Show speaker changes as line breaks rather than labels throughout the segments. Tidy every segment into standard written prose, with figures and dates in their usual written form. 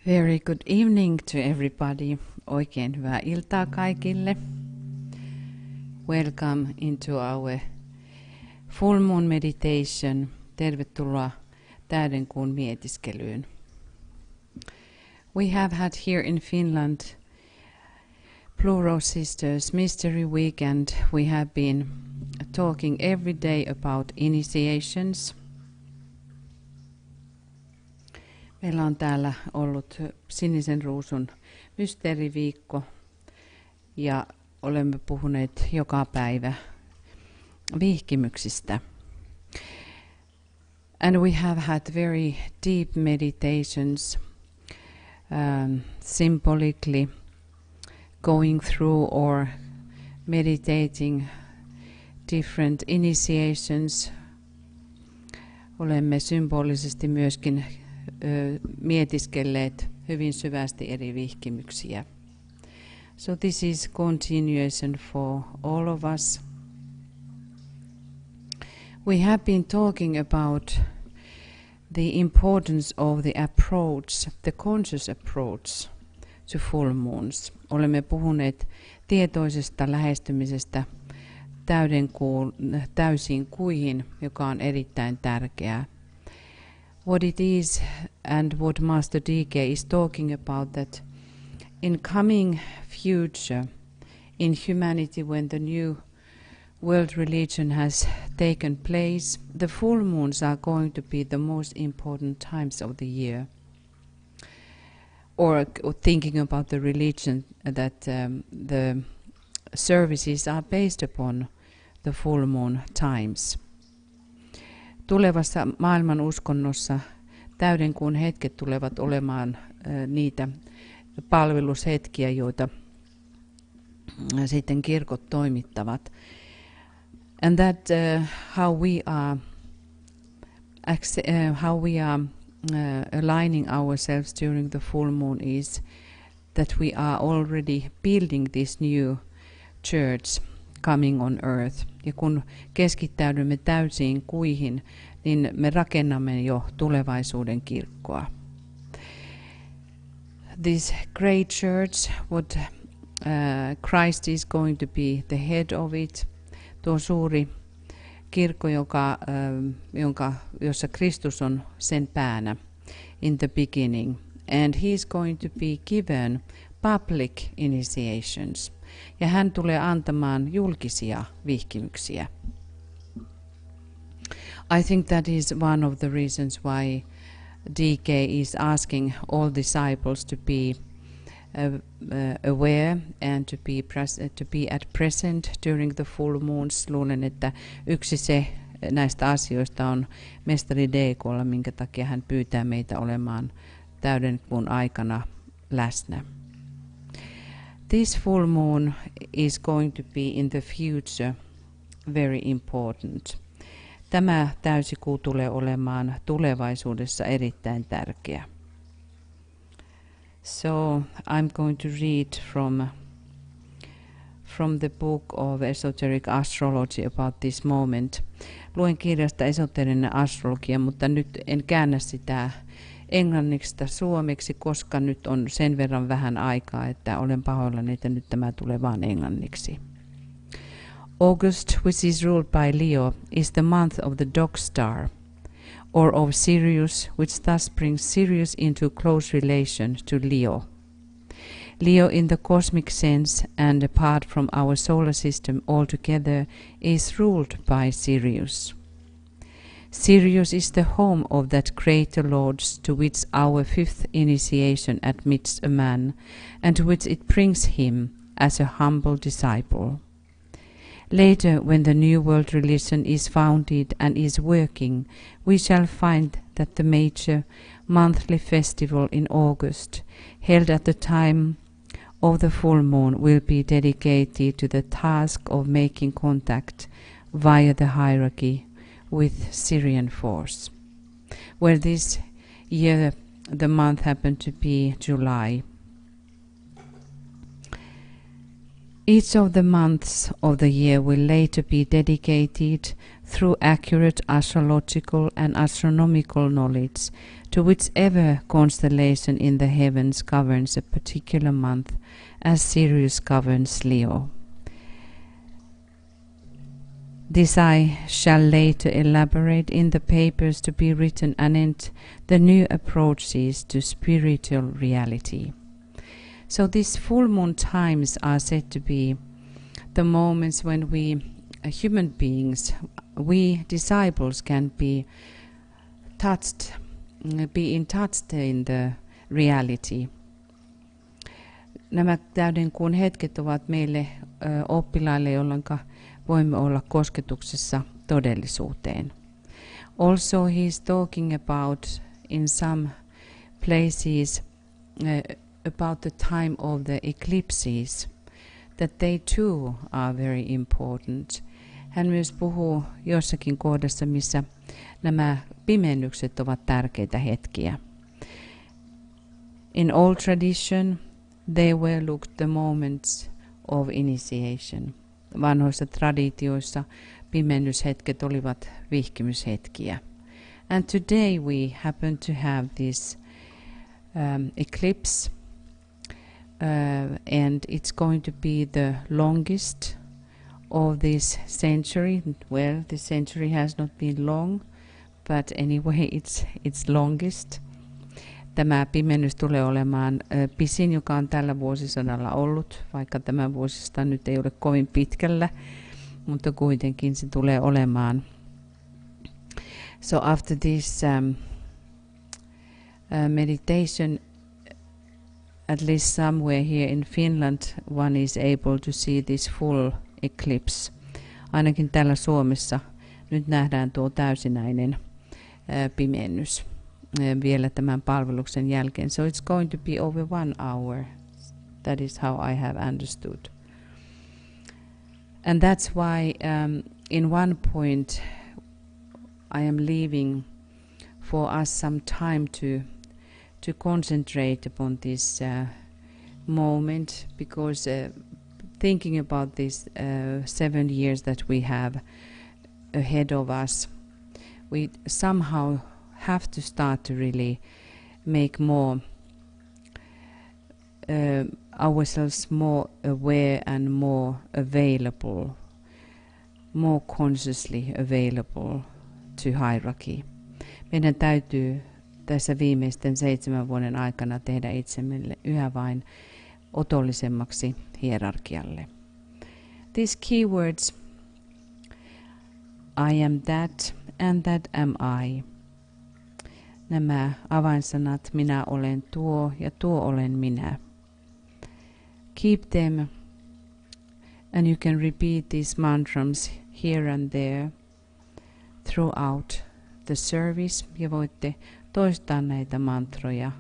Very good evening to everybody. Oikein hyvää iltaa kaikille. Welcome into our full moon meditation. Tervetuloa täydenkuun mietiskelyyn. We have had here in Finland Plural Sisters Mystery Week, and we have been talking every day about initiations. Meillä on täällä ollut sinisen ruusun mysteeriviikko ja olemme puhuneet joka päivä vihkimyksistä. And we have had very deep meditations, symbolically going through or meditating different initiations. Olemme symbolisesti myöskin mietiskelleet hyvin syvästi eri vihkimyksiä. So this is continuation for all of us. We have been talking about the importance of the approach, the conscious approach to full moons. Olemme puhuneet tietoisesta lähestymisestä täysiin kuihin, joka on erittäin tärkeää. What it is and what Master DK is talking about, that in coming future in humanity, when the new world religion has taken place, the full moons are going to be the most important times of the year. Or thinking about the religion, that the services are based upon the full moon times. Tulevassa maailman uskonnossa täydenkuun hetket tulevat olemaan niitä palvelushetkiä, joita sitten kirkot toimittavat. And that how we are aligning ourselves during the full moon is that we are already building this new church coming on earth. Ja kun keskittäydymme täysiin kuihin, niin me rakennamme jo tulevaisuuden kirkkoa. This great church, what Christ is going to be the head of it, tuo suuri kirkko, jossa Kristus on sen päänä, in the beginning, and he is going to be given public initiations. Ja hän tulee antamaan julkisia vihkimyksiä. I think that is one of the reasons why DK is asking all disciples to be aware and to be at present during the full moons. Luulen, että yksi näistä asioista on mestari DK:lla, minkä takia hän pyytää meitä olemaan täydenkuun aikana läsnä. This full moon is going to be in the future very important. Tämä täysikuu tulee olemaan tulevaisuudessa erittäin tärkeä. So I'm going to read from the book of esoteric astrology about this moment. Luen kirjasta esoterinen astrologia, mutta nyt en käännä sitä englanniksi suomeksi, koska nyt on sen verran vähän aikaa, että olen pahoillani, että nyt tämä tulee vain englanniksi. August, which is ruled by Leo, is the month of the dog star, or of Sirius, which thus brings Sirius into close relation to Leo. Leo in the cosmic sense and apart from our solar system altogether is ruled by Sirius. Sirius is the home of that greater lords to which our fifth initiation admits a man, and to which it brings him as a humble disciple. Later, when the New World religion is founded and is working, we shall find that the major monthly festival in August, held at the time of the full moon, will be dedicated to the task of making contact via the hierarchy with Syrian force, where this year the month happened to be July. Each of the months of the year will later be dedicated through accurate astrological and astronomical knowledge to whichever constellation in the heavens governs a particular month, as Sirius governs Leo. This I shall later elaborate in the papers to be written anent the new approaches to spiritual reality. So these full moon times are said to be the moments when we human beings, we disciples, can be in touch in the reality. Nämä täydenkuun hetket ovat meille oppilaille, jolloin voimme olla kosketuksessa todellisuuteen. Also he is talking about in some places about the time of the eclipses, that they too are very important. Hän myös puhuu jossakin kohdassa, missä nämä pimennykset ovat tärkeitä hetkiä. In old tradition, they were looked the moments of initiation. Vanhoissa traditioissa pimennyshetket olivat vihkimyshetkiä. And today we happen to have this eclipse, and it's going to be the longest of this century. Well, this century has not been long, but anyway it's longest. Tämä pimennys tulee olemaan pisin, joka on tällä vuosisadalla ollut, vaikka tämä vuosisata nyt ei ole kovin pitkällä, mutta kuitenkin se tulee olemaan. So after this meditation, at least somewhere here in Finland, one is able to see this full eclipse. Ainakin täällä Suomessa nyt nähdään tuo täysinäinen pimennys vielä tämän palveluksen jälkeen. So it's going to be over 1 hour. That is how I have understood. And that's why in one point I am leaving for us some time to concentrate upon this moment, because thinking about these 7 years that we have ahead of us, we somehow have to start to really make more ourselves more aware and more available, more consciously available to hierarchy. Meidän täytyy tässä viimeisten 7 vuoden aikana tehdä itsemme yhä vain otollisemmaksi hierarkialle. These keywords, I am that and that am I. Nämä avainsanat, minä olen tuo ja tuo olen minä. Keep them and you can repeat these mantras here and there throughout the service. Ja voitte toistaa näitä mantroja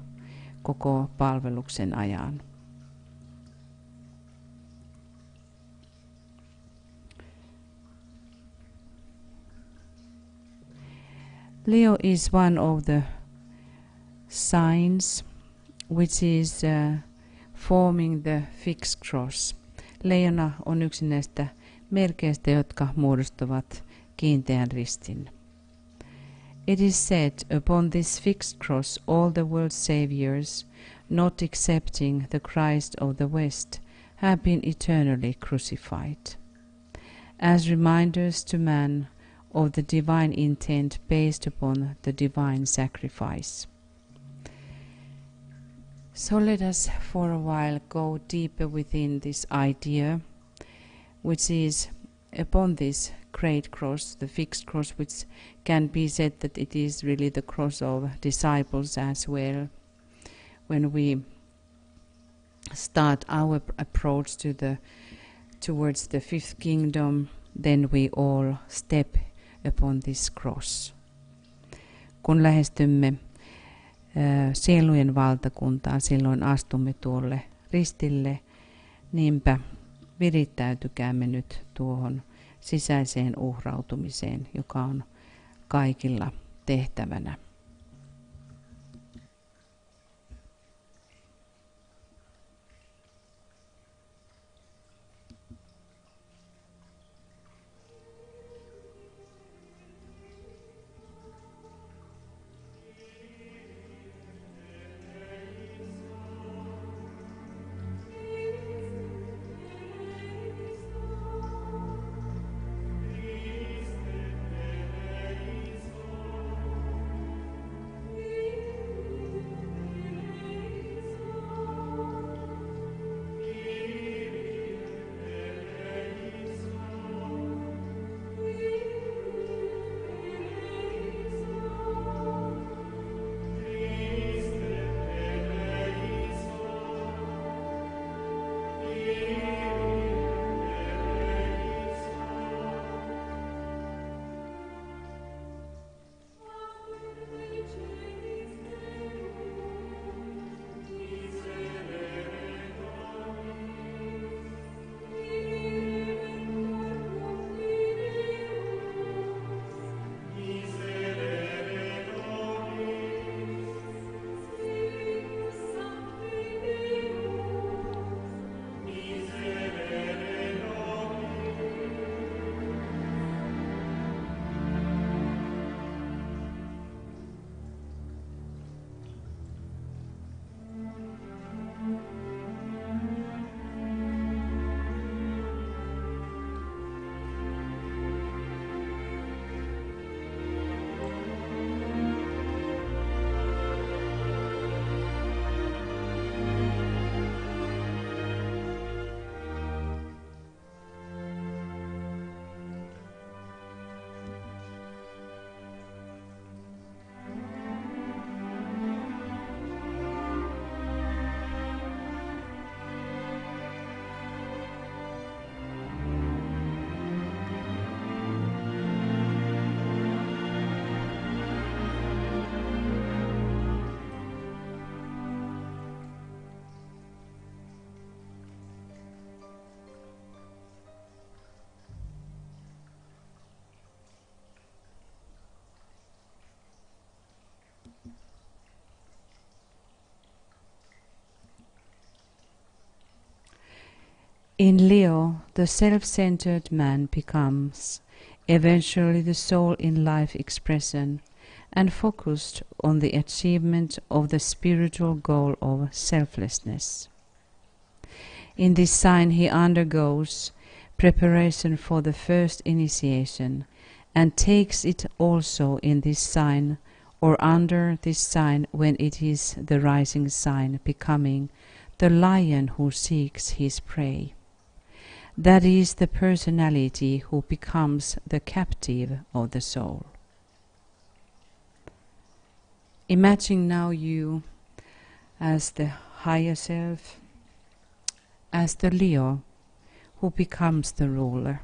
koko palveluksen ajan. Leo is one of the signs which is forming the fixed cross. Leijona on yksi näistä merkeistä, jotka muodostavat kiinteän ristin. It is said, upon this fixed cross all the world's saviors, not accepting the Christ of the West, have been eternally crucified, as reminders to man of the divine intent based upon the divine sacrifice. So let us for a while go deeper within this idea, which is upon this great cross, the fixed cross, which can be said that it is really the cross of disciples as well. When we start our approach towards the fifth kingdom, then we all step upon this cross. Kun lähestymme sielujen valtakuntaa, silloin astumme tuolle ristille. Niinpä virittäytykäämme nyt tuohon sisäiseen uhrautumiseen, joka on kaikilla tehtävänä. In Leo, the self-centered man becomes eventually the soul in life expression and focused on the achievement of the spiritual goal of selflessness. In this sign he undergoes preparation for the first initiation and takes it also in this sign or under this sign when it is the rising sign, becoming the lion who seeks his prey. That is the personality who becomes the captive of the soul. Imagine now you as the higher self, as the Leo who becomes the ruler.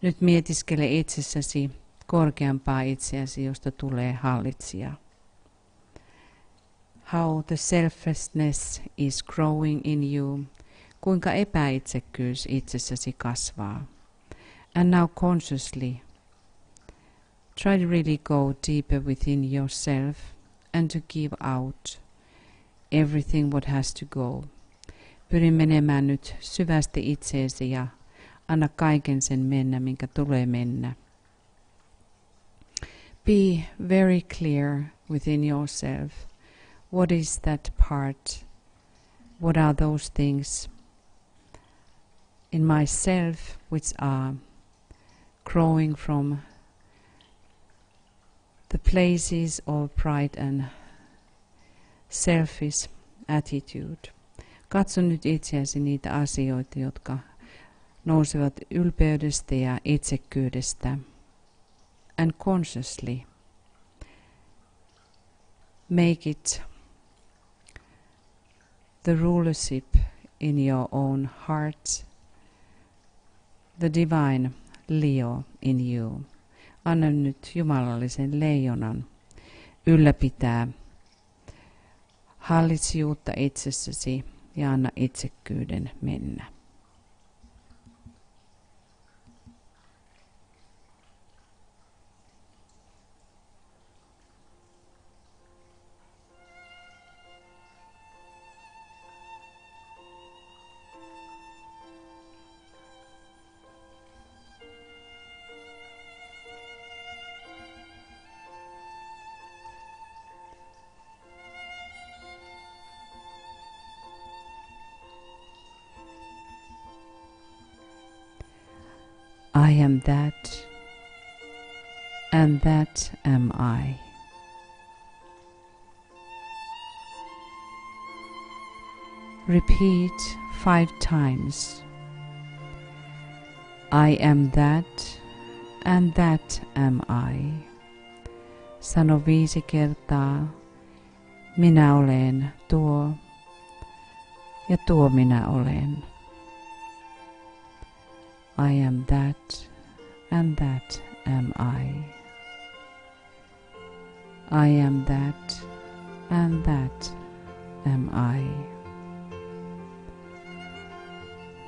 Nyt mietiskele itsessäsi korkeampaa itseäsi, josta tulee hallitsija. how the selflessness is growing in you, kuinka epäitsekkyys itsessäsi kasvaa. And now consciously, try to really go deeper within yourself and to give out everything what has to go. Pyri menemään nyt syvästi itseesi ja anna kaiken sen mennä, minkä tulee mennä. Be very clear within yourself. What is that part? What are those things in myself which are growing from the places of pride and selfish attitude? Katso nyt itseäsi niitä asioita, jotka nousevat ylpeydestä ja itsekkyydestä. And consciously make it the rulership in your own heart, the divine Leo in you. Anna nyt jumalallisen leijonan ylläpitää hallitsijuutta itsessäsi ja anna itsekkyyden mennä. I am that, and that am I. Repeat 5 times. I am that, and that am I. Sano 5 kertaa. Minä olen tuo, ja tuo minä olen. I am that, and that am I. I am that, and that am I.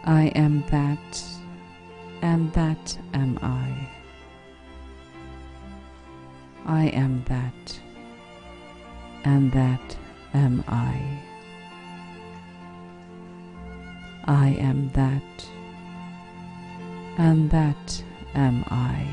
I am that, and that am I. I am that, and that am I. I am that, and that am I.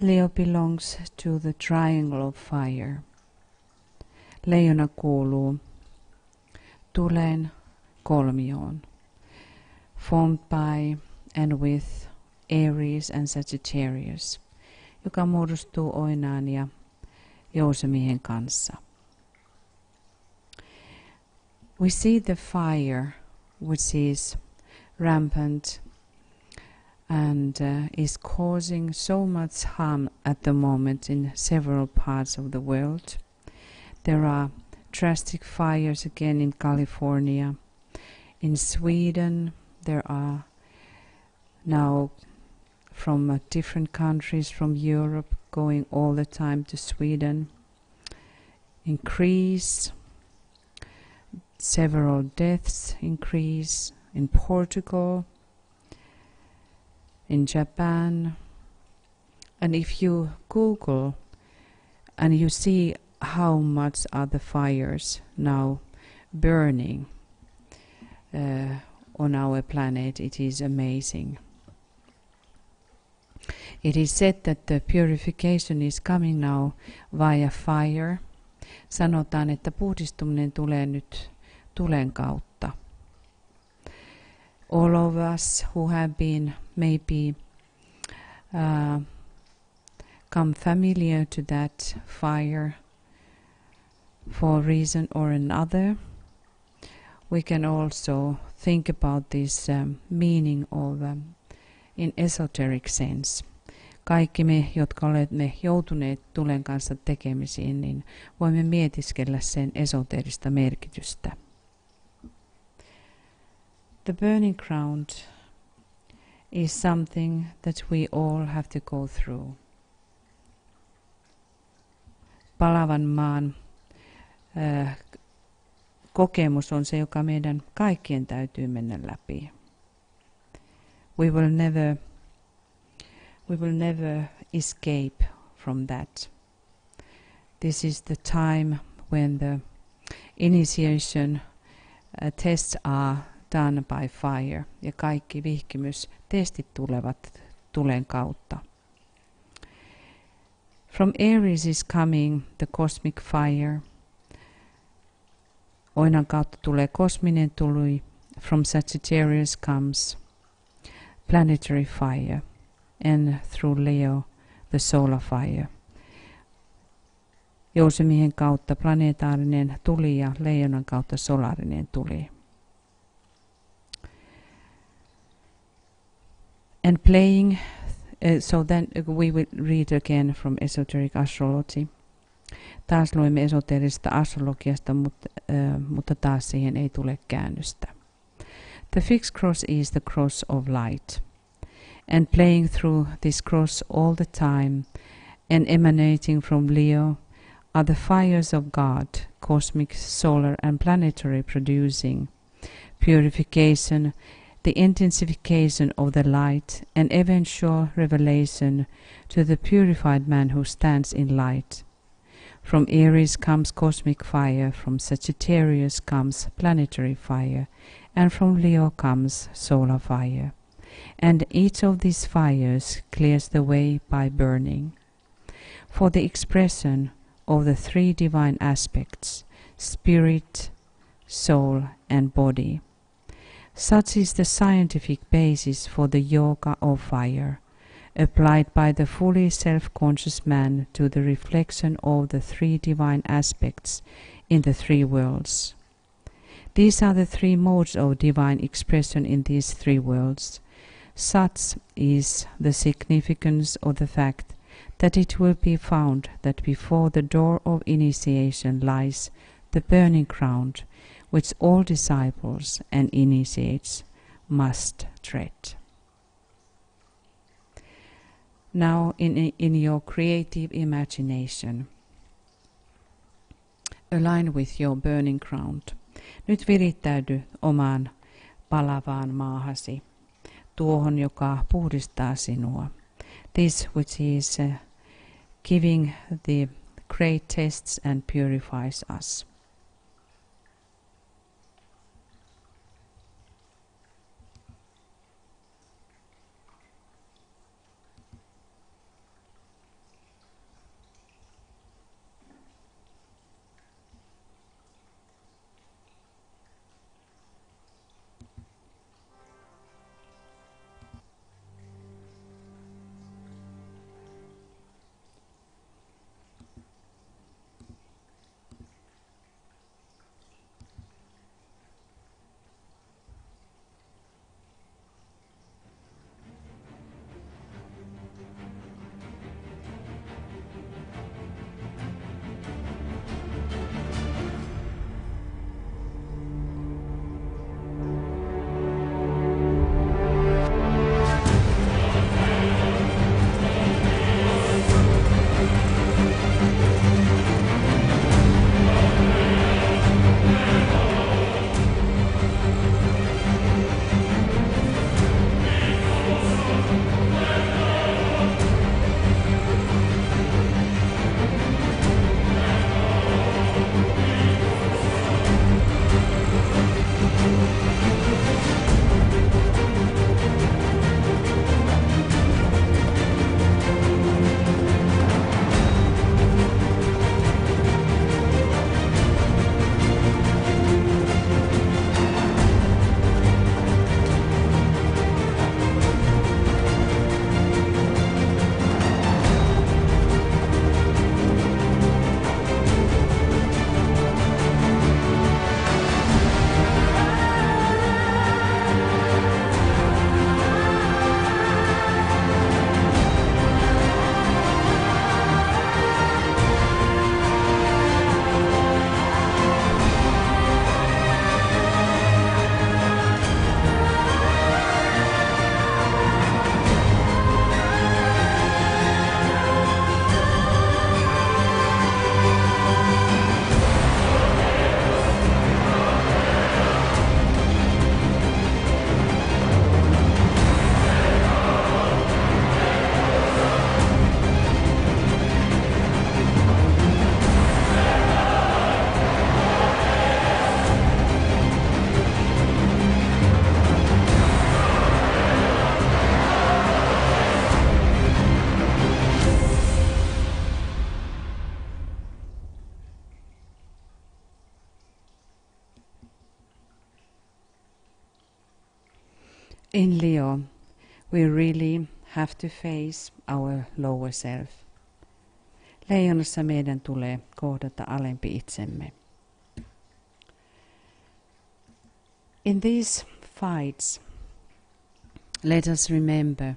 Leo belongs to the triangle of fire. Leijona kuuluu tulen kolmioon, formed by and with Aries and Sagittarius, joka muodostuu Oinaan ja Jousemiehen kanssa. We see the fire which is rampant and is causing so much harm at the moment in several parts of the world. There are drastic fires again in California. In Sweden, there are now from different countries from Europe going all the time to Sweden. In Greece, several deaths in Greece. In Portugal, in Japan. And if you Google and you see how much are the fires now burning on our planet, it is amazing. It is said that the purification is coming now via fire. Sanotaan, että puhdistuminen tulee nyt tulen kautta. All of us who have been maybe come familiar to that fire for a reason or another, we can also think about this meaning of in esoteric sense. Kaikki me, jotka olemme joutuneet tulen kanssa tekemisiin, niin voimme mietiskellä sen esoterista merkitystä. The burning ground is something that we all have to go through. Palavan maan kokemus on se, joka meidän kaikkien täytyy mennä läpi. We will never escape from that. This is the time when the initiation tests are done by fire, ja kaikki vihkimystestit tulevat tulen kautta. From Aries is coming the cosmic fire. Oinan kautta tulee kosminen tuli. From Sagittarius comes planetary fire, and through Leo the solar fire. Jousemiehen kautta planetaarinen tuli ja Leijonan kautta solaarinen tuli. And playing, so then we will read again from esoteric astrology. Taas luemme esoterista astrologiasta, mutta taas siihen ei tule käännöstä. The fixed cross is the cross of light. And playing through this cross all the time and emanating from Leo are the fires of God, cosmic, solar and planetary, producing purification, the intensification of the light and eventual revelation to the purified man who stands in light. From Aries comes cosmic fire, from Sagittarius comes planetary fire, and from Leo comes solar fire. And each of these fires clears the way by burning. For the expression of the three divine aspects, spirit, soul and body. Such is the scientific basis for the yoga of fire, applied by the fully self-conscious man to the reflection of the three divine aspects in the three worlds. These are the three modes of divine expression in these three worlds. Such is the significance of the fact that it will be found that before the door of initiation lies the burning ground, which all disciples and initiates must tread. Now in your creative imagination, align with your burning ground. Nyt virittäydy omaan palavaan maahasi, tuohon, joka puhdistaa sinua. This which is giving the great tests and purifies us. In Leo, we really have to face our lower self. Leijonassa meidän tulee kohdata alempi itsemme. In these fights, let us remember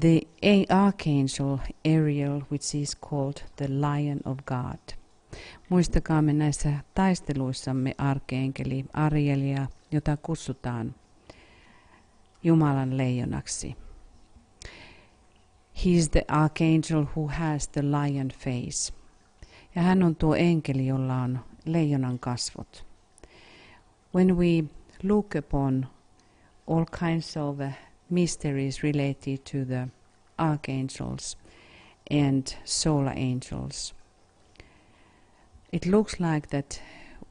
the archangel Ariel, which is called the Lion of God. Muistakaamme näissä taisteluissamme arkienkeli Arielia, jota kutsutaan Jumalan leijonaksi. He is the archangel who has the lion face. Ja hän on tuo enkeli, jolla on leijonan kasvot. When we look upon all kinds of mysteries related to the archangels and solar angels, it looks like that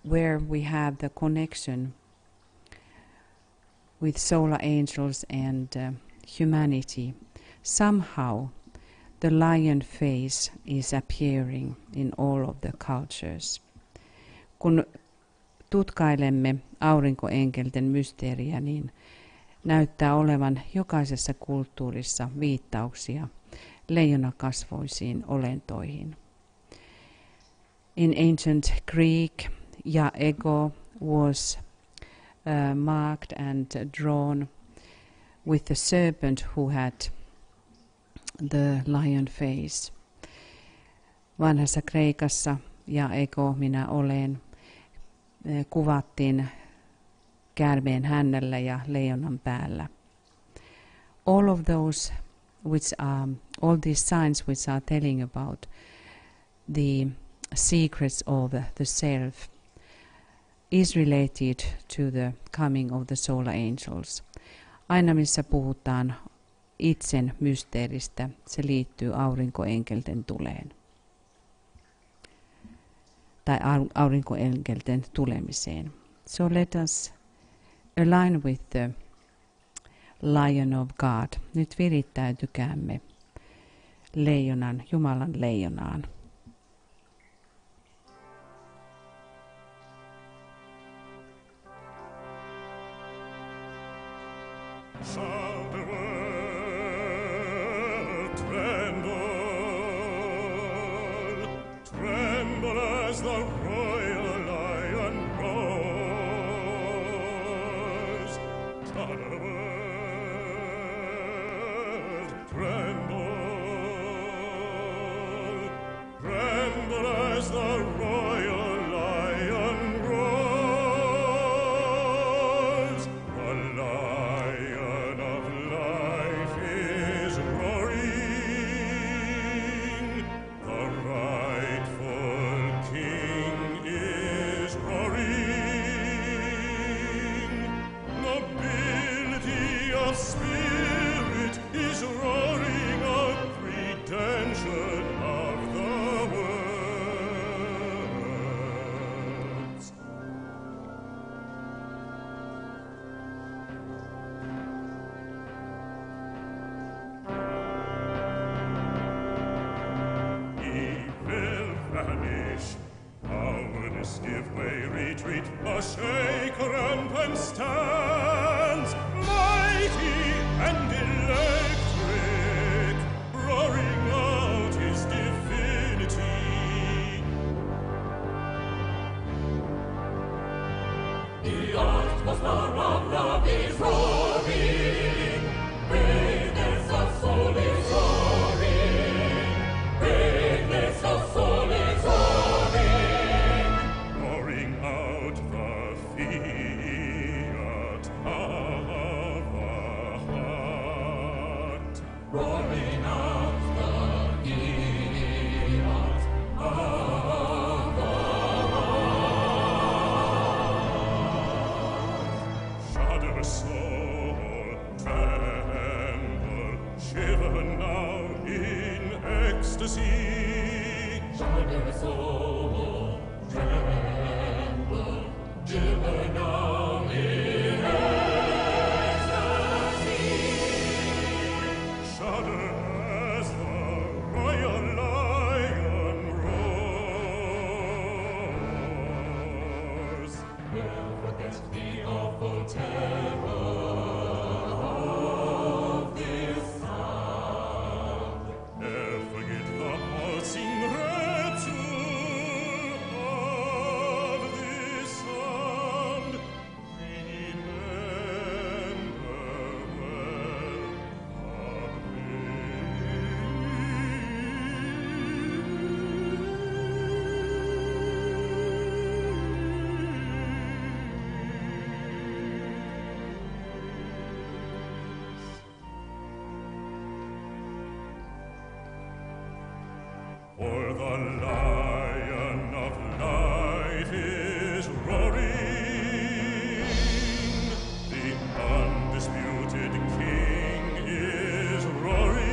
where we have the connection with solar angels and humanity, somehow the lion face is appearing in all of the cultures. Kun tutkailemme aurinkoenkelten mysteeriä, niin näyttää olevan jokaisessa kulttuurissa viittauksia leijonakasvoisiin olentoihin. In ancient Greek, ego was marked and drawn with the serpent who had the lion face. Vanhassa Kreikassa ego, minä olen, kuvattiin käärmeen hännällä ja leijonan päällä. All these signs which are telling about the secrets of the self is related to the coming of the solar angels. Aina missä puhutaan itsen mysteeristä, se liittyy aurinkoenkelten tuleen. Tai aurinkoenkelten tulemiseen. So let us align with the Lion of God. Nyt virittäytykäämme leijonan, Jumalan leijonaan.
Shall the world tremble, tremble as the royal lion roars? Shall the world tremble, tremble as the royal lion roars? The lion of life is roaring, the rightful king is roaring, nobility of spirit is roaring out redemption of the worlds. Evil vanish, cowardice give way, retreat, a shake rampant stands, mighty and electric, roaring out his divinity. The atmosphere of love is roaring, greatness of soul is roaring, greatness of soul is roaring, roaring out the fiat of the heart, roaring out the fiat of the heart. Shudder soul, tremble, shiver now in ecstasy. Shudder soul, tremble, shiver now in ecstasy. Shudder as the royal lion roars. Never forget the awful terror lion of life is roaring. The undisputed king is roaring.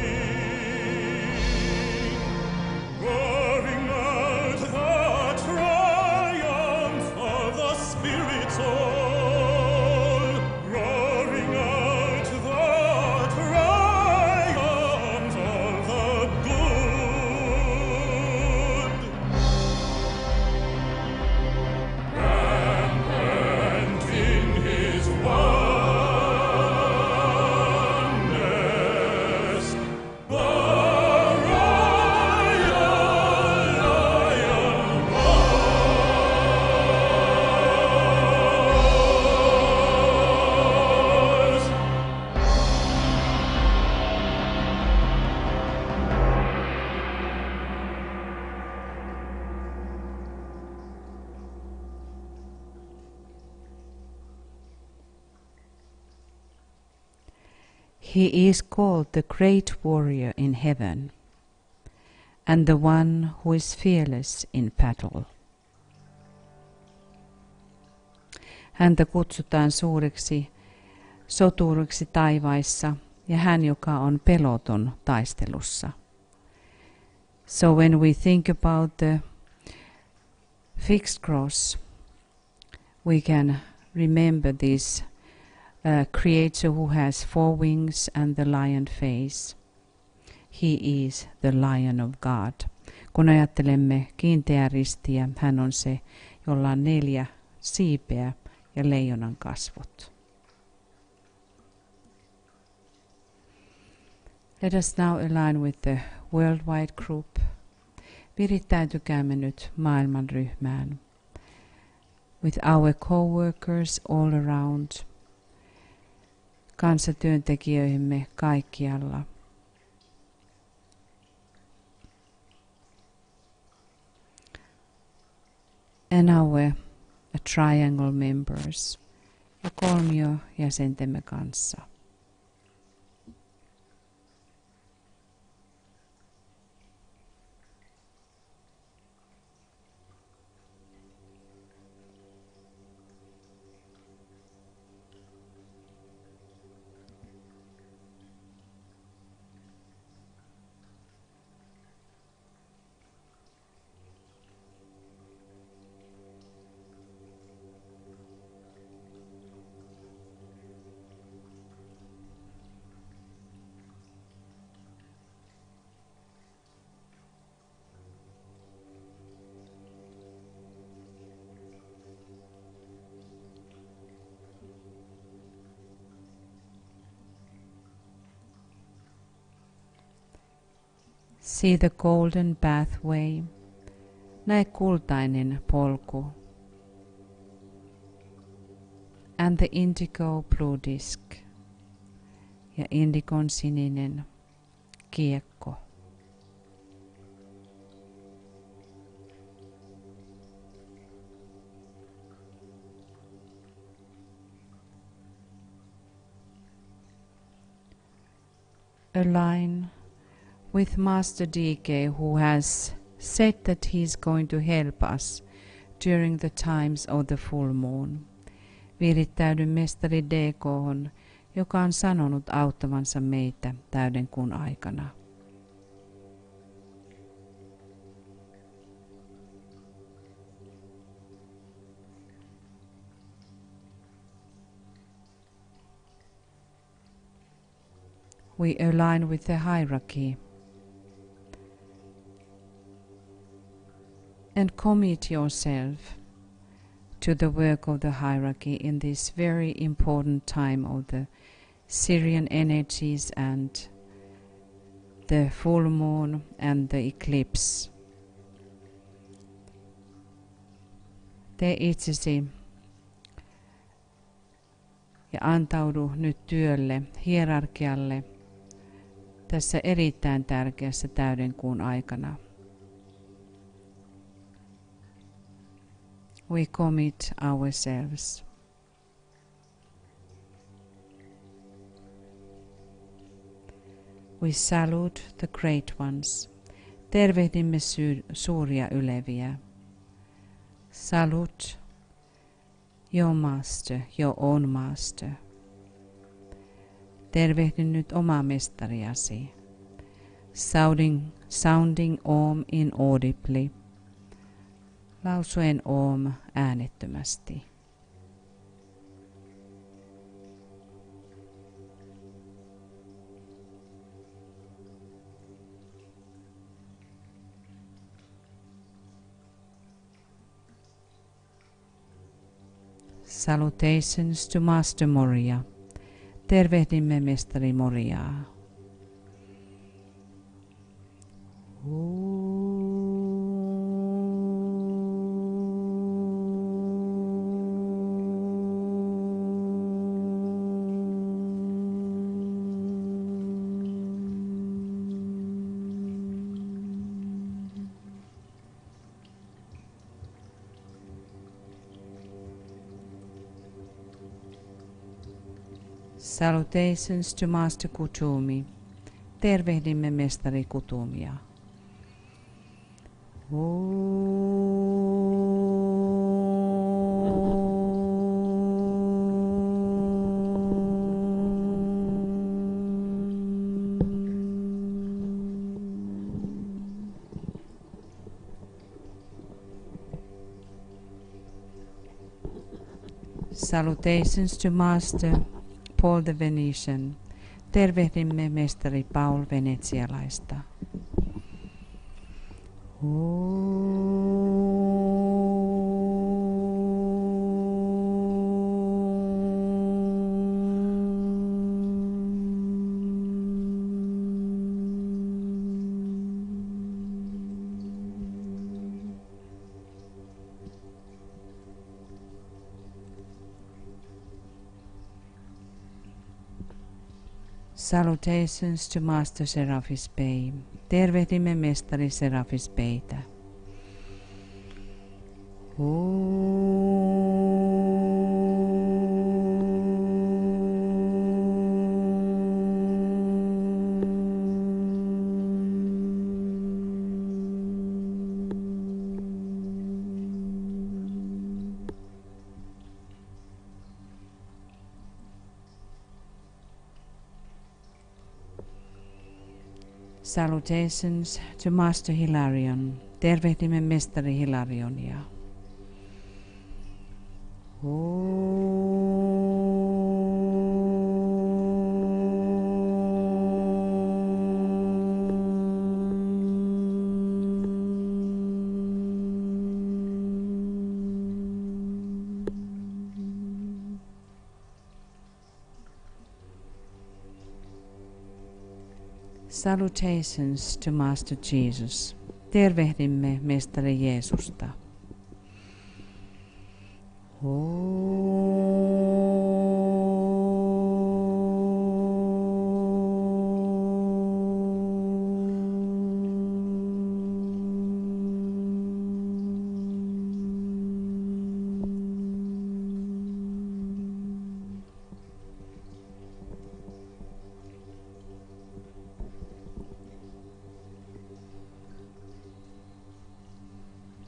Roaring out the triumph of the spirit soul. Roaring out the triumph of the good. Rampant in his oneness, the royal lion roars.
He is called the great warrior in heaven, and the one who is fearless in battle. Häntä kutsutaan suureksi soturiksi taivaissa ja hän, joka on peloton taistelussa. So when we think about the fixed cross, we can remember this creator who has four wings and the lion face. He is the Lion of God. Kun ajattelemme kiinteää ristiä, hän on se, jolla on 4 siipeä ja leijonan kasvot. Let us now align with the worldwide group. Virittäytykäämme nyt maailmanryhmään. With our co-workers all around. Kanssatyöntekijöihimme kaikkialla. And our triangle members ja kolmiojäsentemme kanssa. See the golden pathway. Näe kultainen polku. And the indigo blue disc. Ja indikon sininen kiekko. Align with Master DK, who has said that he is going to help us during the times of the full moon. Virittäydy mestari DK:hon, joka on sanonut auttavansa meitä täydenkuun aikana. We align with the hierarchy and commit yourself to the work of the hierarchy in this very important time of the Syrian energies and the full moon and the eclipse. Tee itsesi ja antaudu nyt työlle, hierarkialle tässä erittäin tärkeässä täydenkuun aikana. We commit ourselves. We salute the great ones, Tervehdimme suuria yleviä. Salute, your master, your own master. Tervehdin nyt omaa mestariasi. Sounding om inaudibly. Lausuen om äänettömästi. Salutations to Master Moria. Tervehdimme mestari Moriaa. Salutations to Master Kutumi. Tervehdimme mestari Kutumia. Salutations to Master Paul the Venetian. Tervehdimme mestari Paul Venetsialaista. Salutations to Master Seraphis Bey. Tervehdimme mestari Seraphis Beytä. Salutations to Master Hilarion. Tervehdimme mestari Hilarionia. Salutations to Master Jesus. Tervehdimme mestari Jeesusta.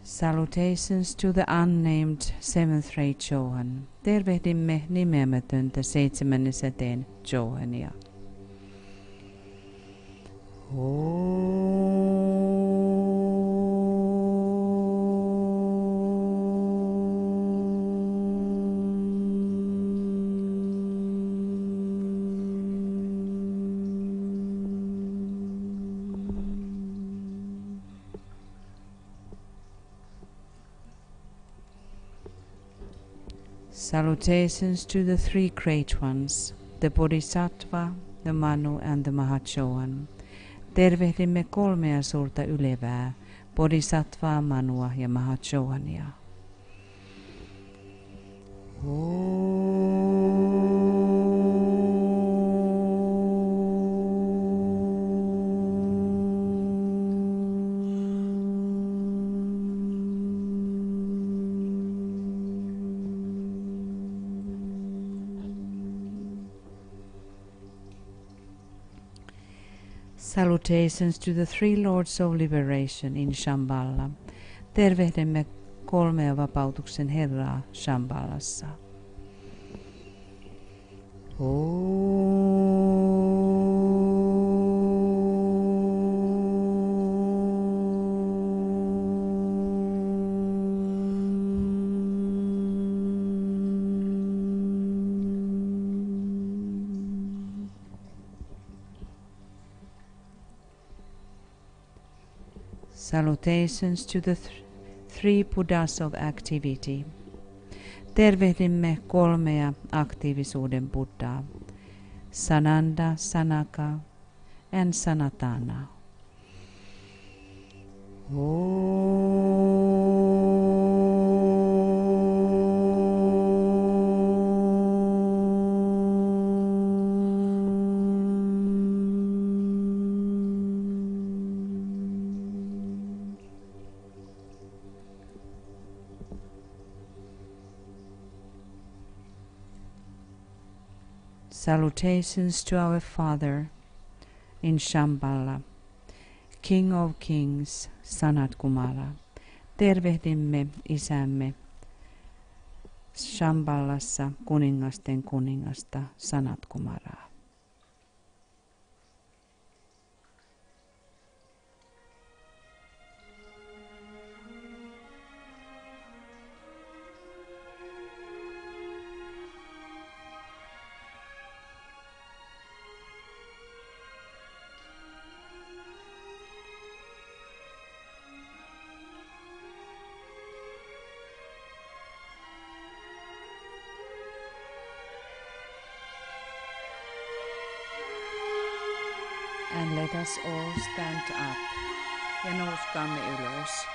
Salutations to the unnamed seventh ray Johan. Tervehdimme nimeämätöntä seitsemännen säteen Johania. Salutations to the three great ones, the Bodhisattva, the Manu and the Mahachohan. Tervehdimme kolmea suurta ylevää, Bodhisattvaa, Manua ja Mahachohania. Salutations to the three lords of liberation in Shambhala. Tervehdemme kolmea vapautuksen herraa Shambhalassa. Salutations to the three Buddhas of activity. Tervehdimme kolmea aktiivisuuden Buddhaa, Sananda, Sanaka and Sanatana. Salutations to our Father in Shambhala, King of Kings, Sanat Kumara. Tervehdimme isämme Shambhalassa kuningasten kuningasta Sanat Kumaraa. And let us all stand up ja nouskaamme ylös.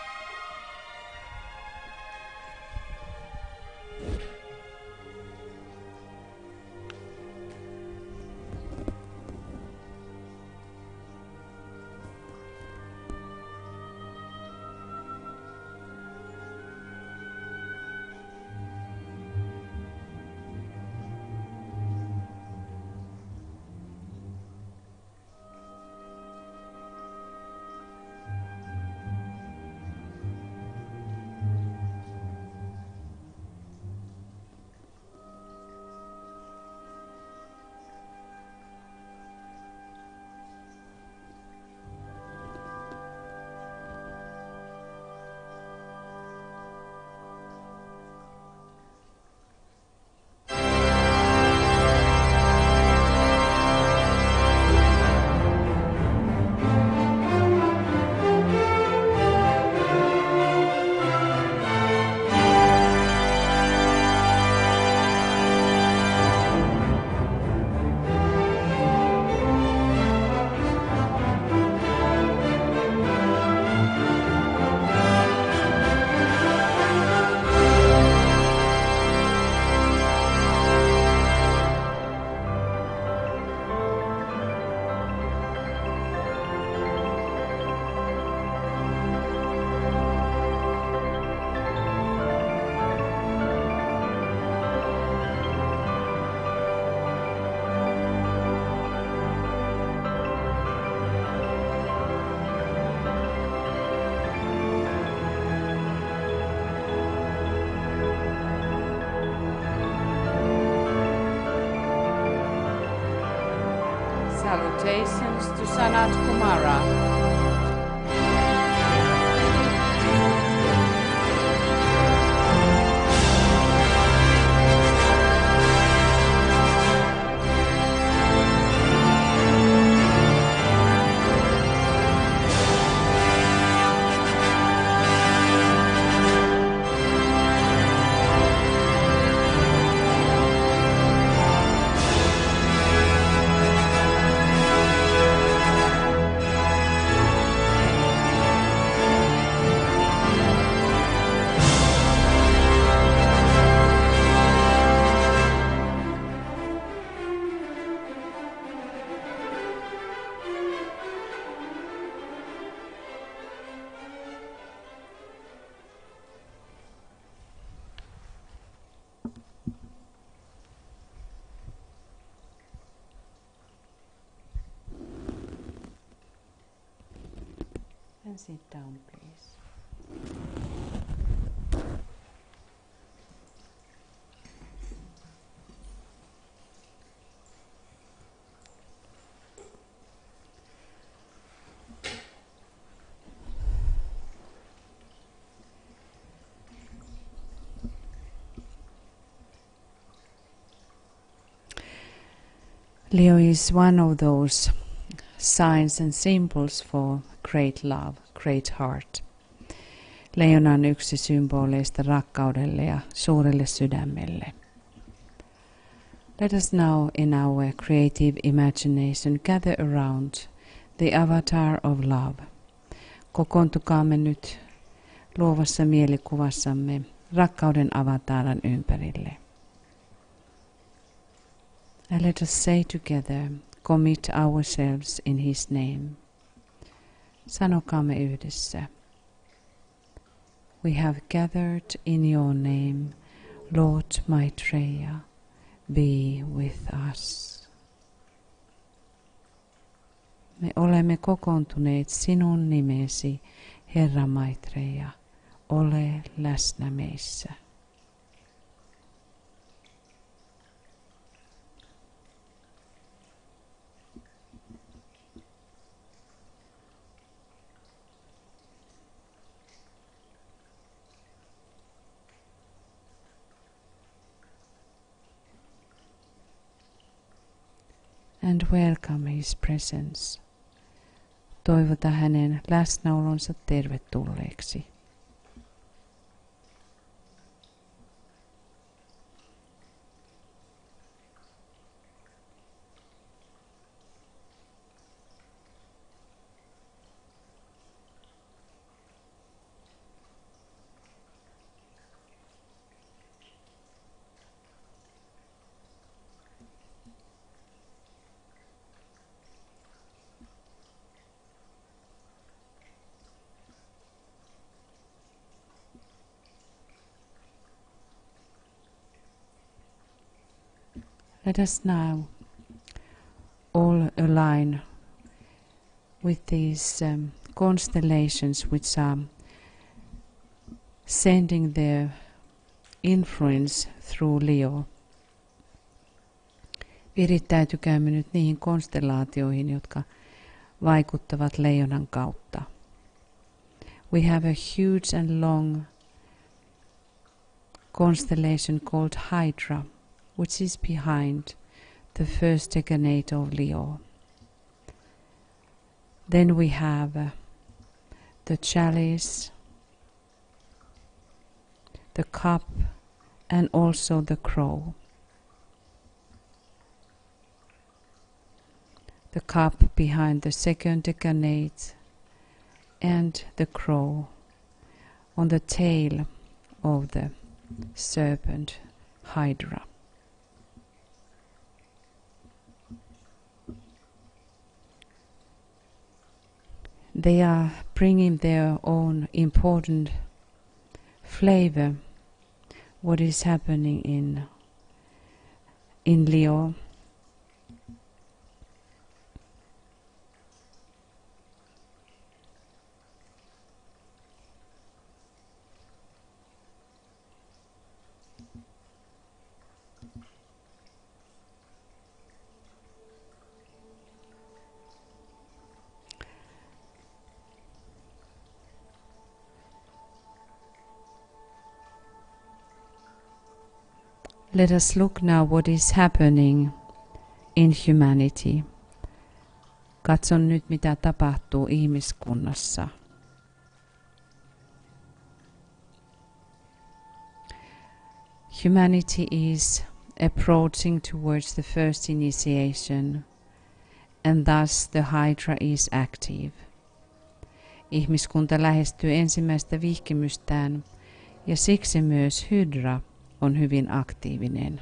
Salutations to Sanat Kumara. can sit down, please. Leo is one of those signs and symbols for great love, great heart. Leijona on yksi symboleista rakkaudelle ja suurelle sydämelle. Let us now in our creative imagination gather around the avatar of love. Kokoontukaamme nyt luovassa mielikuvassamme rakkauden avataran ympärille. And let us say together, commit ourselves in his name. Sanokaamme yhdessä. We have gathered in your name, Lord Maitreya, be with us. Me olemme kokoontuneet sinun nimesi, Herra Maitreya, ole läsnä meissä. And welcome his presence. Toivota hänen läsnäolonsa tervetulleeksi. Let us now all align with these constellations which are sending their influence through Leo. Virittäytykäämme nyt niihin konstellaatioihin, jotka vaikuttavat leijonan kautta. We have a huge and long constellation called Hydra, which is behind the first decade of Leo. Then we have the chalice, the cup, and also the crow. The cup behind the second decade and the crow on the tail of the serpent Hydra. They are bringing their own important flavor, what is happening in Leo. Let us look now what is happening in humanity. Katson nyt mitä tapahtuu ihmiskunnassa. Humanity is approaching towards the first initiation, and thus the Hydra is active. Ihmiskunta lähestyy ensimmäistä vihkimystään, ja siksi myös Hydra on hyvin aktiivinen.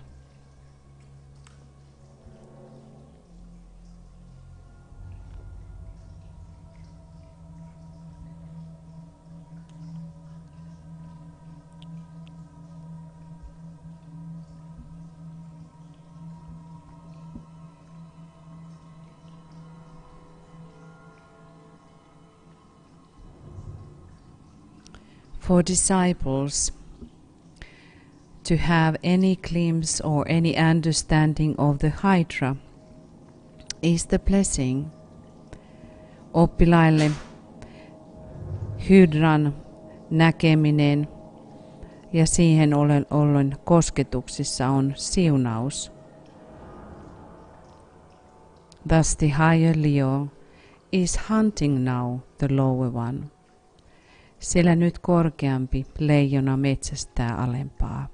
For disciples to have any glimpse or any understanding of the Hydra is the blessing. Oppilaille hydran näkeminen ja siihen ollen kosketuksissa on siunaus. Thus the higher Leo is hunting now the lower one. Sillä nyt korkeampi leijona metsästää alempaa.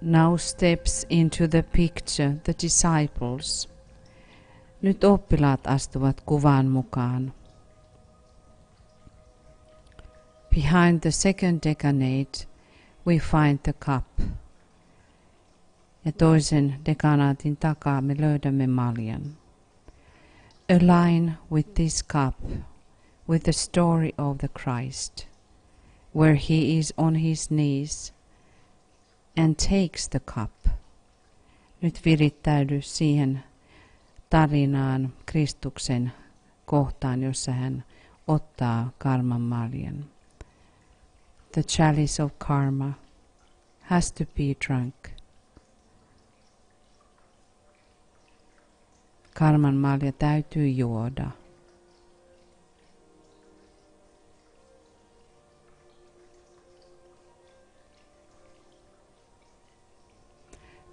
Now steps into the picture the disciples. Nyt oppilaat astuvat kuvan mukaan. Behind the second decanate we find the cup. Ja toisen dekanaatin takaa me löydämme maljan. Align with this cup, with the story of the Christ, where he is on his knees and takes the cup. Nyt virittäydy siihen tarinaan Kristuksen kohtaan, jossa hän ottaa karman maljan. The chalice of karma has to be drunk. Karman malja täytyy juoda.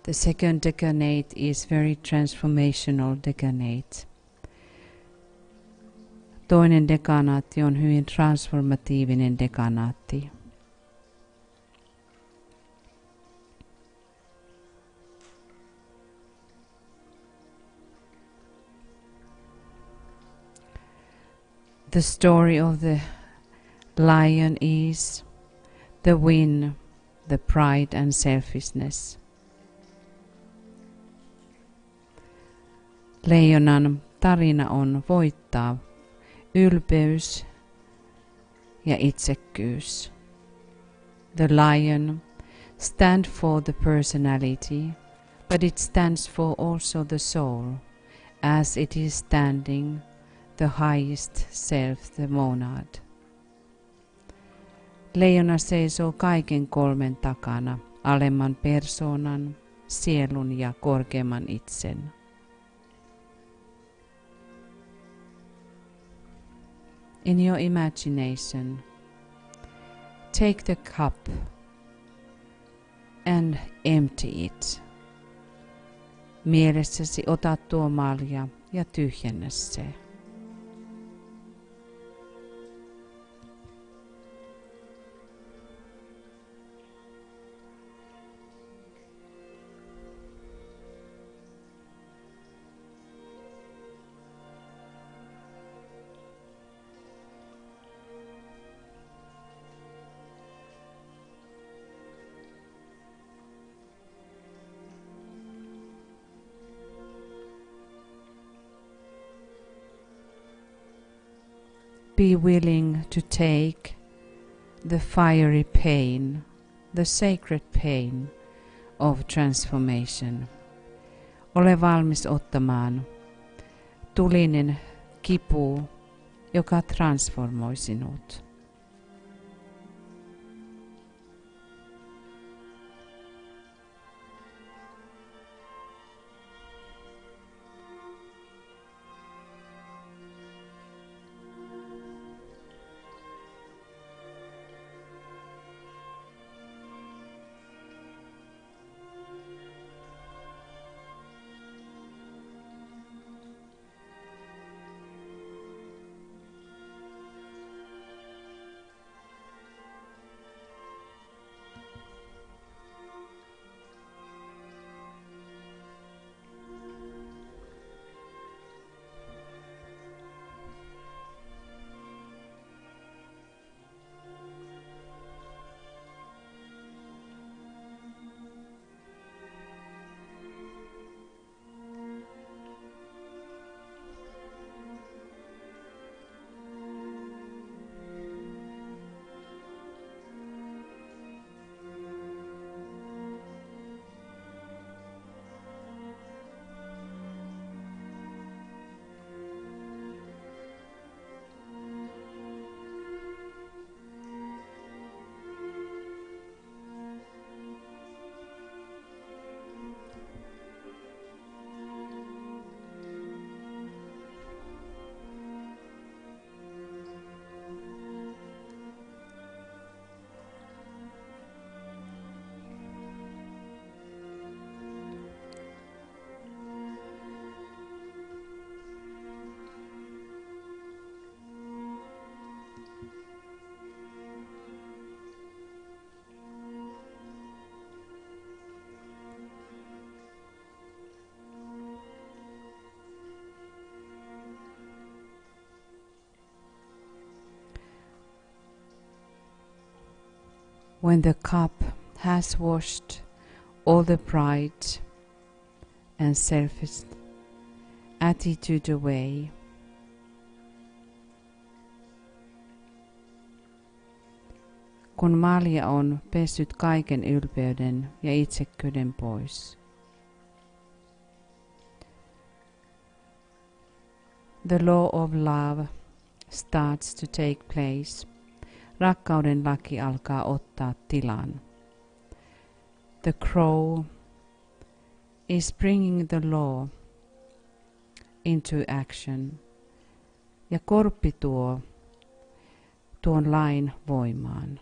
The second decanate is very transformational decanate. Toinen dekanaatti on hyvin transformatiivinen dekanaatti. The story of the lion is the win, the pride and selfishness. Leijonan tarina on voittaa ylpeys ja itsekkyys. The lion stands for the personality, but it stands for also the soul, as it is standing the highest self, the monad. Leijona seisoo kaiken kolmen takana, alemman persoonan, sielun ja korkeamman itsen. In your imagination, take the cup and empty it. Mielessäsi ota tuo malja ja tyhjennä se. be willing to take the fiery pain, the sacred pain of transformation. Ole valmis ottamaan tulinen kipu, joka transformoi sinut. When the cup has washed all the pride and selfish attitude away, kun malja on pessyt kaiken ylpeyden ja itsekkyyden pois, the law of love starts to take place. Rakkauden laki alkaa ottaa tilan. The crow is bringing the law into action. Ja korppi tuo tuon lain voimaan.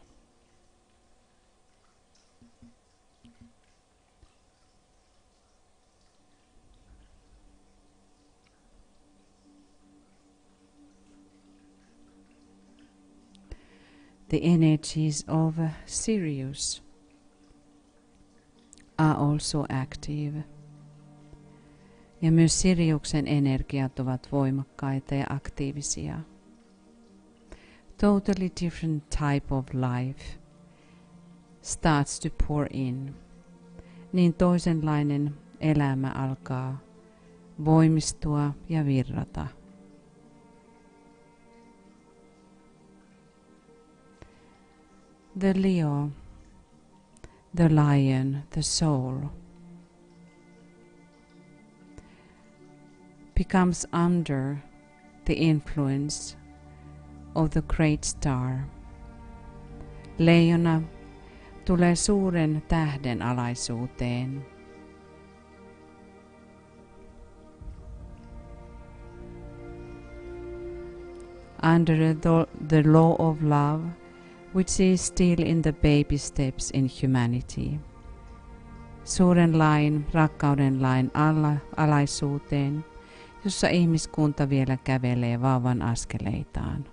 The energies of Sirius are also active. Ja myös Siriuksen energiat ovat voimakkaita ja aktiivisia. Totally different type of life starts to pour in. Niin toisenlainen elämä alkaa voimistua ja virrata. The Leo, the lion, the soul, becomes under the influence of the great star. Leijona tulee suuren tähden alaisuuteen. Under the law of love, which is still in the baby steps in humanity. Suuren lain, rakkauden lain alaisuuteen, jossa ihmiskunta vielä kävelee vauvan askeleitaan.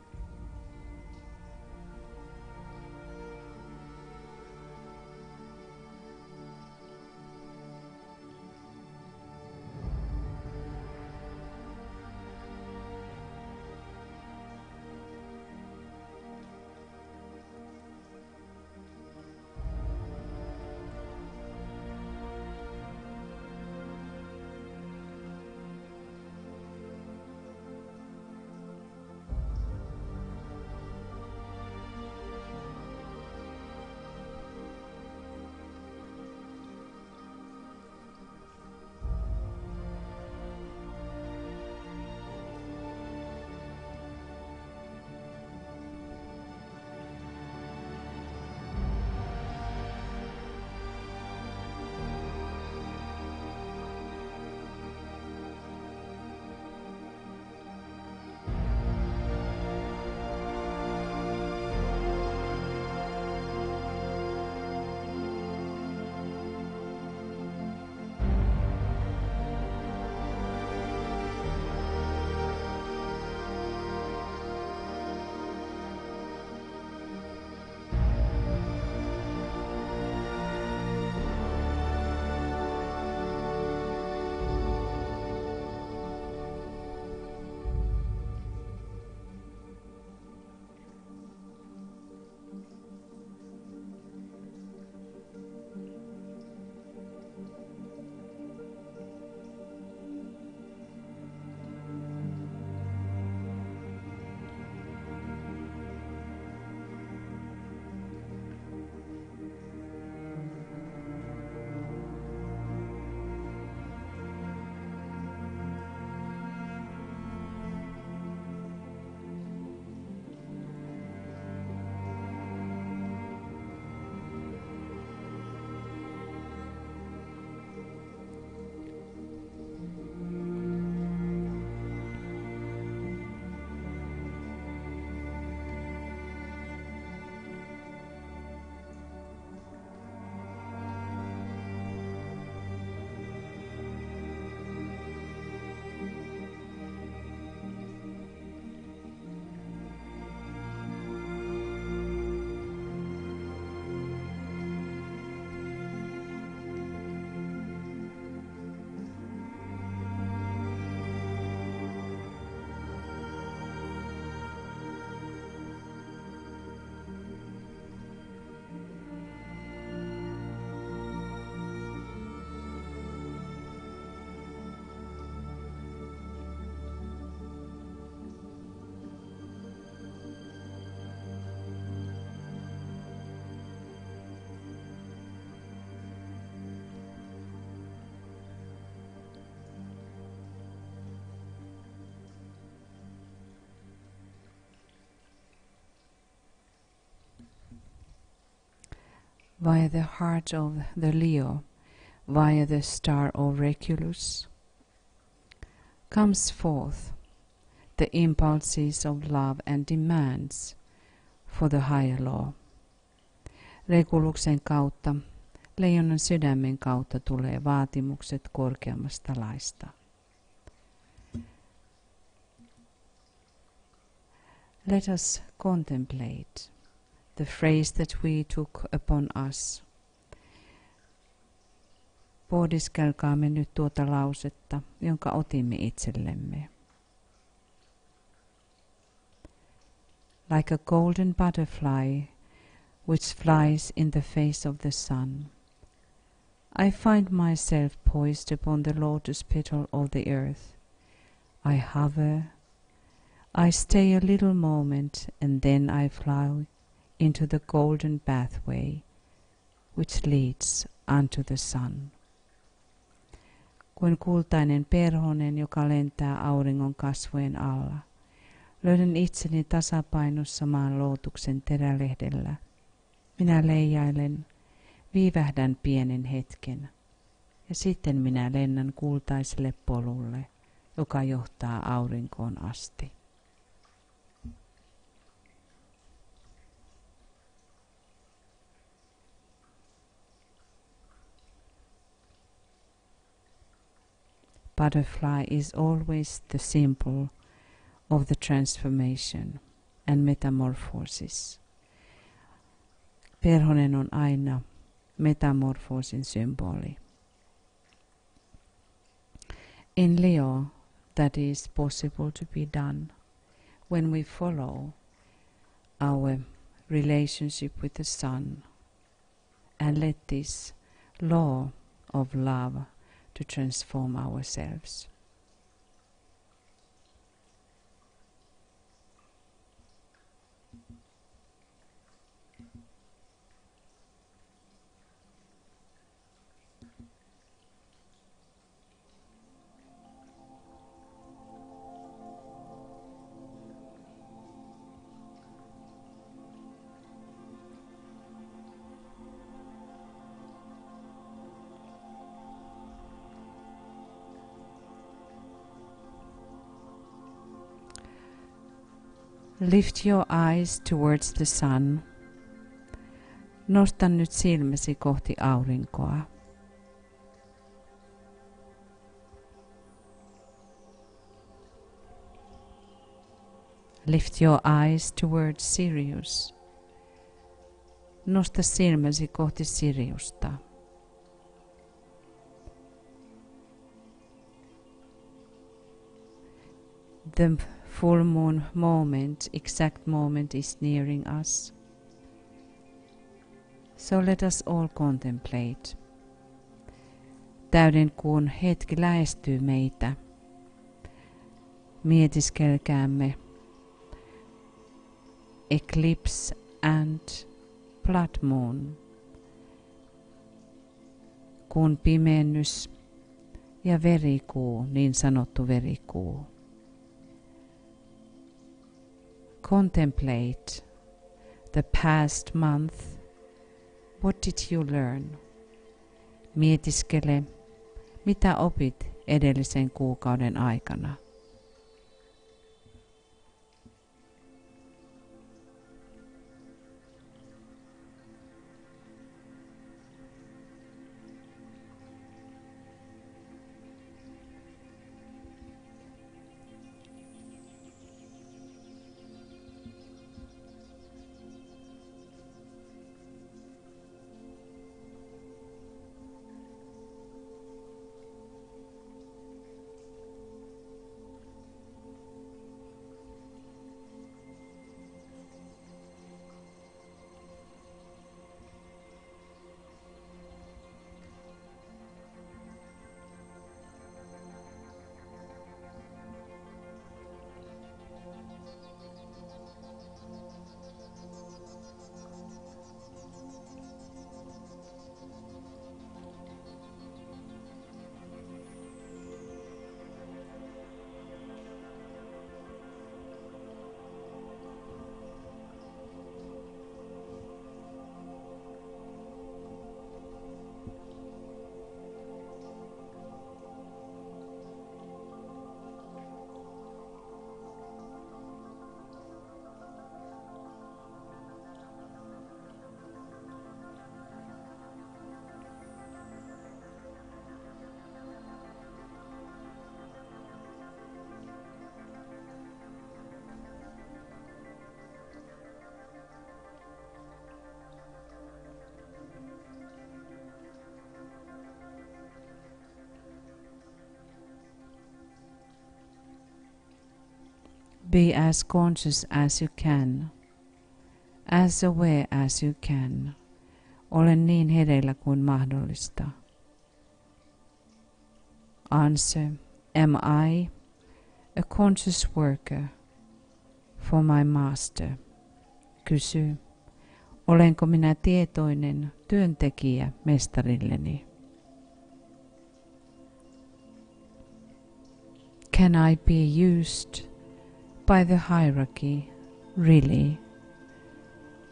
via the heart of the Leo, via the star of Regulus, comes forth the impulses of love and demands for the higher law. Reguluksen kautta, leijonan sydämen kautta tulee vaatimukset korkeammasta laista. Let us contemplate the phrase that we took upon us. Pohdiskelkaamme nyt tuota lausetta, jonka otimme itsellemme. Like a golden butterfly which flies in the face of the sun, I find myself poised upon the lotus petal of the earth. I hover, I stay a little moment, and then I fly into the golden pathway which leads unto the sun. Kuin kultainen perhonen, joka lentää auringon kasvojen alla, löydän itseni tasapainossa maan lootuksen terälehdellä. Minä leijailen, viivähdän pienen hetken, ja sitten minä lennän kultaiselle polulle, joka johtaa aurinkoon asti. Butterfly is always the symbol of the transformation and metamorphosis. Perhonen on aina metamorfoosin symboli. In Leo, that is possible to be done when we follow our relationship with the sun and let this law of love to transform ourselves. Lift your eyes towards the sun. Nosta nyt silmäsi kohti aurinkoa. Lift your eyes towards Sirius. Nosta silmäsi kohti Siriusta. The full moon moment, exact moment, is nearing us. So let us all contemplate. Täyden kuun hetki lähestyy meitä. Mietiskelkäämme eclipse and blood moon. Kuun pimennys ja verikuu, niin sanottu verikuu. Contemplate the past month. What did you learn? Mietiskele, mitä opit edellisen kuukauden aikana. Be as conscious as you can, as aware as you can. Ole niin hereillä kuin mahdollista. Answer: Am I a conscious worker for my master? Kysy: Olenko minä tietoinen työntekijä mestarilleni? Can I be used by the hierarchy really?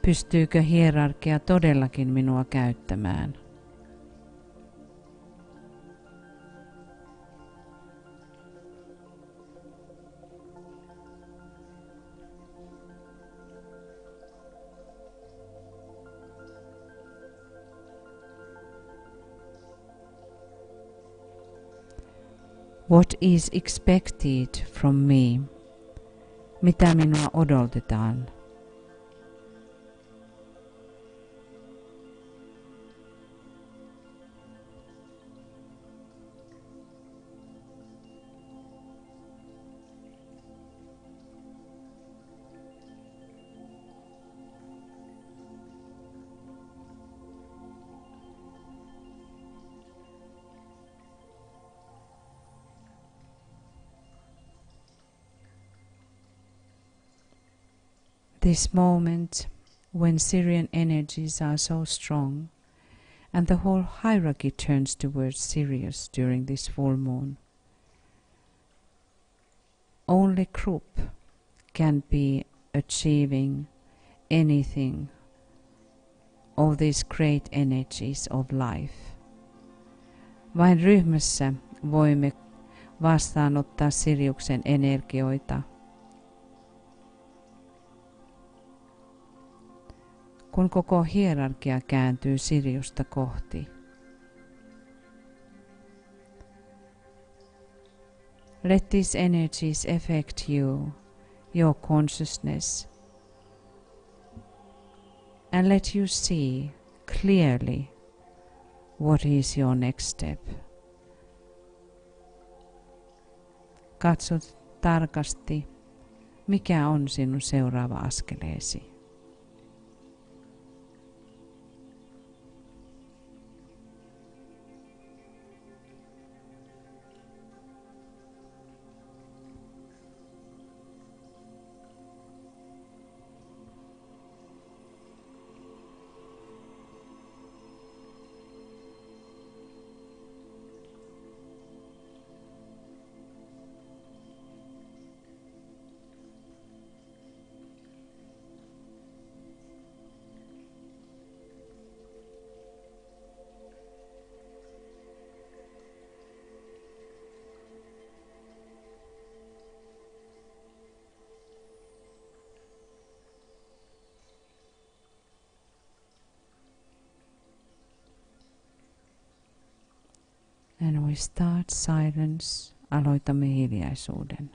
Pystyykö hierarkia todellakin minua käyttämään? What is expected from me? Mitä minua odotetaan? This moment when Syrian energies are so strong and the whole hierarchy turns towards Sirius during this full moon. Only group can be achieving anything of these great energies of life. Vain ryhmässä voimme vastaanottaa Siriuksen energioita. Kun koko hierarkia kääntyy Siriusta kohti. Let these energies affect you, your consciousness, and let you see clearly what is your next step. Katso tarkasti, mikä on sinun seuraava askeleesi. And we start silence. Aloitamme hiljaisuuden.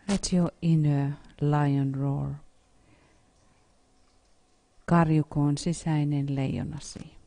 Let your inner lion roar. Karjukoon sisäinen leijonasi.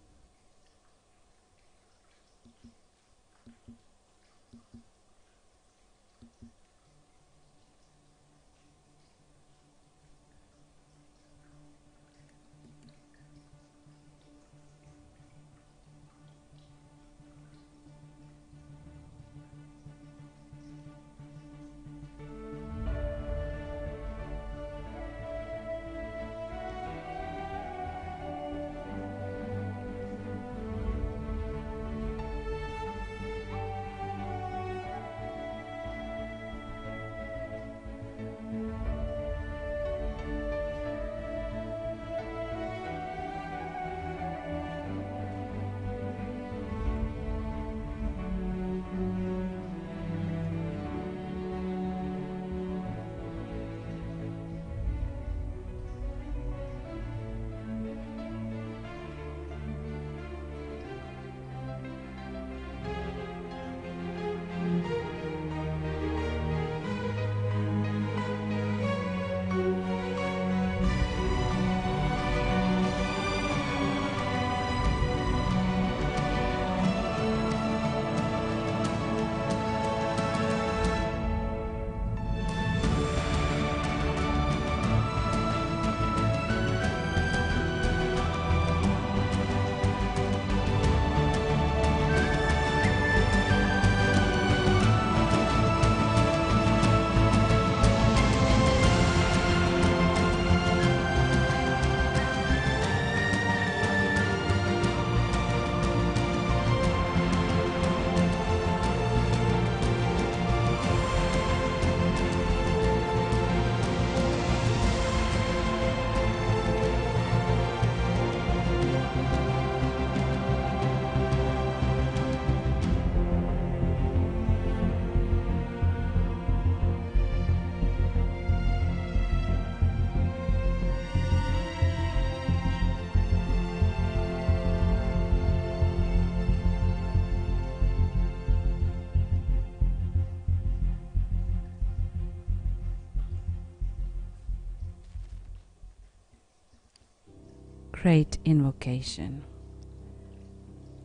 Great invocation.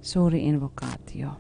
Suuri invokaatio.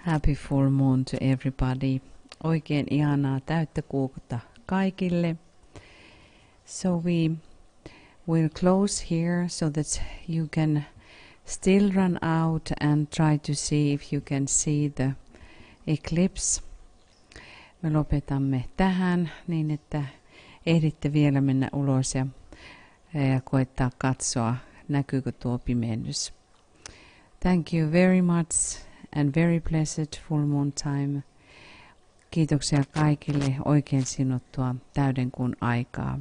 Happy full moon to everybody. Oikein ihanaa täyttä kuukautta kaikille. So we will close here so that you can still run out and try to see if you can see the eclipse. Me lopetamme tähän niin, että ehditte vielä mennä ulos ja koettaa katsoa, näkyykö tuo pimennys. Thank you very much and very blessed full moon time. Kiitoksia kaikille oikein sinuttua täyden kuun aikaa.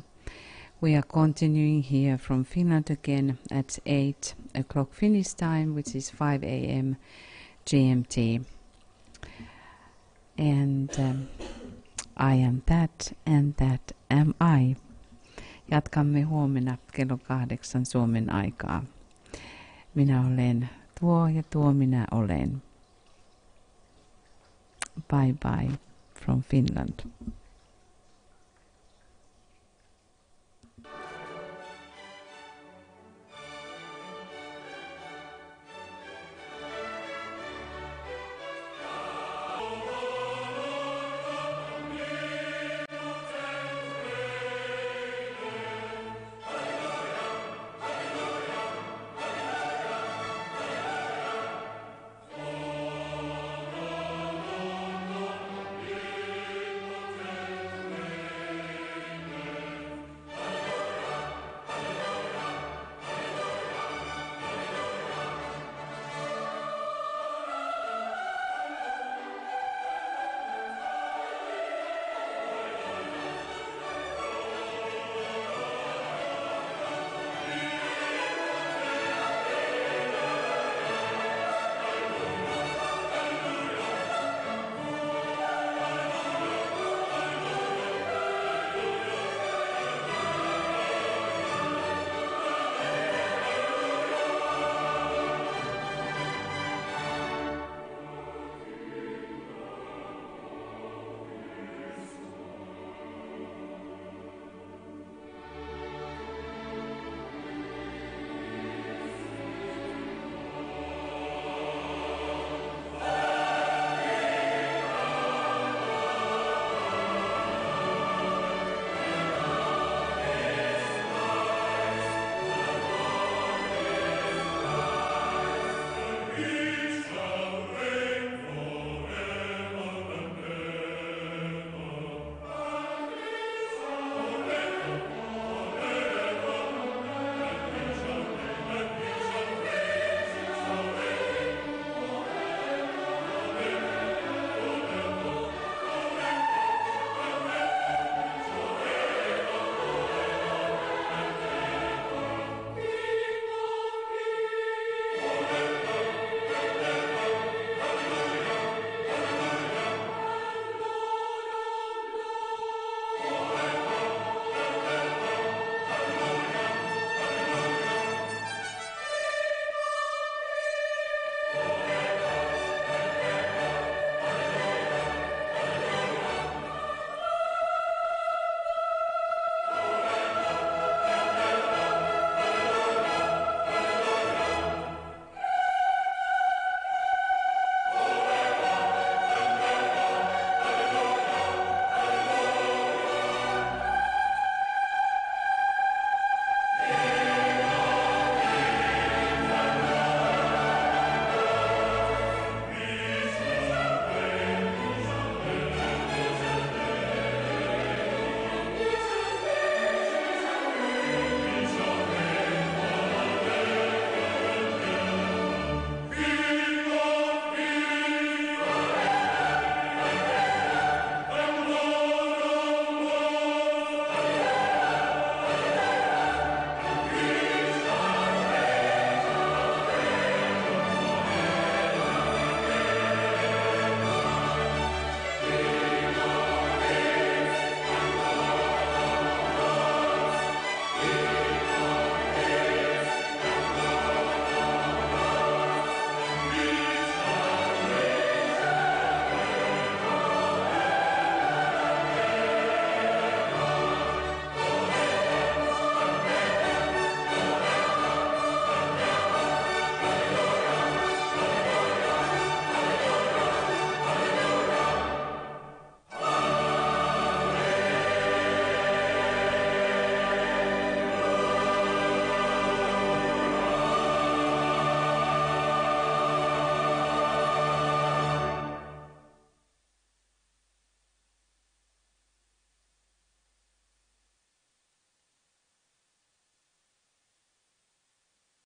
We are continuing here from Finland again at 8 o'clock Finnish time, which is 5 a.m. GMT. And I am that and that am I. Jatkamme huomenna kello 8 Suomen aikaa. Minä olen tuo ja tuo minä olen. Bye bye from Finland.